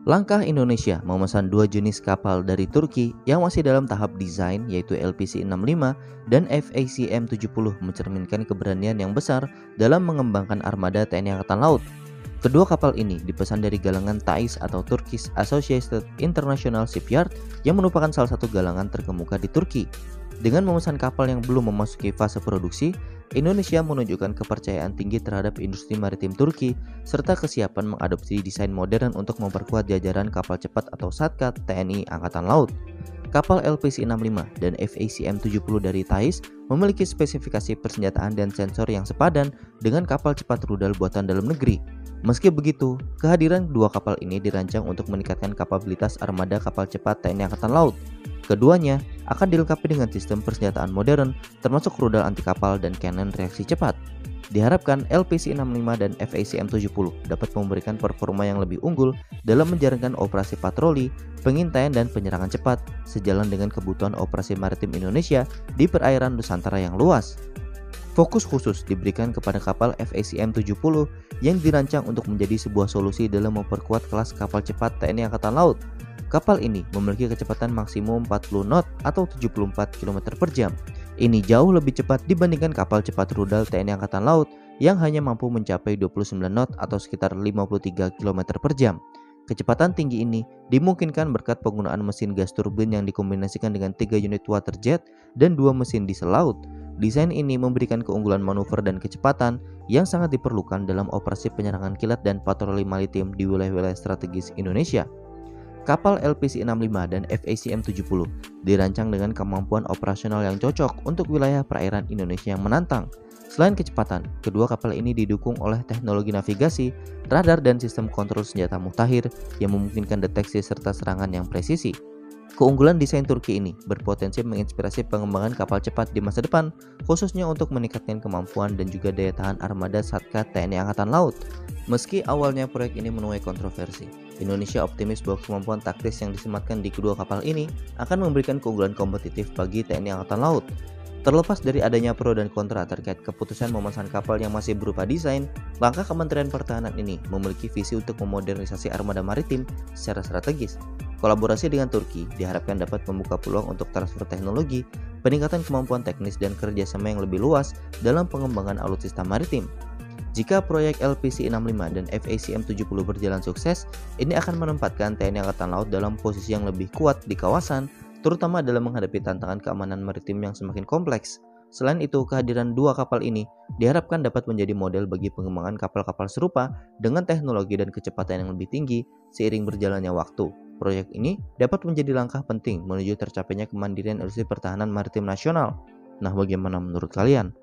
Langkah Indonesia memesan dua jenis kapal dari Turki yang masih dalam tahap desain yaitu LPC-65 dan FACM-70 mencerminkan keberanian yang besar dalam mengembangkan armada TNI Angkatan Laut. Kedua kapal ini dipesan dari galangan TAIS atau Turkish Associated International Shipyard yang merupakan salah satu galangan terkemuka di Turki. Dengan memesan kapal yang belum memasuki fase produksi, Indonesia menunjukkan kepercayaan tinggi terhadap industri maritim Turki serta kesiapan mengadopsi desain modern untuk memperkuat jajaran kapal cepat atau SATCAT TNI Angkatan Laut. Kapal LPC-65 dan FACM-70 dari TAIS memiliki spesifikasi persenjataan dan sensor yang sepadan dengan kapal cepat rudal buatan dalam negeri. Meski begitu, kehadiran dua kapal ini dirancang untuk meningkatkan kapabilitas armada kapal cepat TNI Angkatan Laut. Keduanya akan dilengkapi dengan sistem persenjataan modern termasuk rudal anti kapal dan kanon reaksi cepat. Diharapkan LPC-65 dan FACM-70 dapat memberikan performa yang lebih unggul dalam menjalankan operasi patroli, pengintaian dan penyerangan cepat sejalan dengan kebutuhan operasi maritim Indonesia di perairan Nusantara yang luas. Fokus khusus diberikan kepada kapal FACM-70 yang dirancang untuk menjadi sebuah solusi dalam memperkuat kelas kapal cepat TNI Angkatan Laut. Kapal ini memiliki kecepatan maksimum 40 knot atau 74 km per jam. Ini jauh lebih cepat dibandingkan kapal cepat rudal TNI Angkatan Laut yang hanya mampu mencapai 29 knot atau sekitar 53 km per jam. Kecepatan tinggi ini dimungkinkan berkat penggunaan mesin gas turbin yang dikombinasikan dengan 3 unit water jet dan 2 mesin diesel laut. Desain ini memberikan keunggulan manuver dan kecepatan yang sangat diperlukan dalam operasi penyerangan kilat dan patroli maritim di wilayah-wilayah strategis Indonesia. Kapal LPC-65 dan FACM-70 dirancang dengan kemampuan operasional yang cocok untuk wilayah perairan Indonesia yang menantang. Selain kecepatan, kedua kapal ini didukung oleh teknologi navigasi, radar dan sistem kontrol senjata mutakhir yang memungkinkan deteksi serta serangan yang presisi. Keunggulan desain Turki ini berpotensi menginspirasi pengembangan kapal cepat di masa depan, khususnya untuk meningkatkan kemampuan dan juga daya tahan armada SATCAT TNI Angkatan Laut. Meski awalnya proyek ini menuai kontroversi, Indonesia optimis bahwa kemampuan taktis yang disematkan di kedua kapal ini akan memberikan keunggulan kompetitif bagi TNI Angkatan Laut. Terlepas dari adanya pro dan kontra terkait keputusan memesan kapal yang masih berupa desain, langkah Kementerian Pertahanan ini memiliki visi untuk memodernisasi armada maritim secara strategis. Kolaborasi dengan Turki diharapkan dapat membuka peluang untuk transfer teknologi, peningkatan kemampuan teknis dan kerjasama yang lebih luas dalam pengembangan alutsista maritim. Jika proyek LPC-65 dan FACM-70 berjalan sukses, ini akan menempatkan TNI Angkatan Laut dalam posisi yang lebih kuat di kawasan, terutama dalam menghadapi tantangan keamanan maritim yang semakin kompleks. Selain itu, kehadiran dua kapal ini diharapkan dapat menjadi model bagi pengembangan kapal-kapal serupa dengan teknologi dan kecepatan yang lebih tinggi seiring berjalannya waktu. Proyek ini dapat menjadi langkah penting menuju tercapainya kemandirian industri pertahanan maritim nasional. Nah, bagaimana menurut kalian?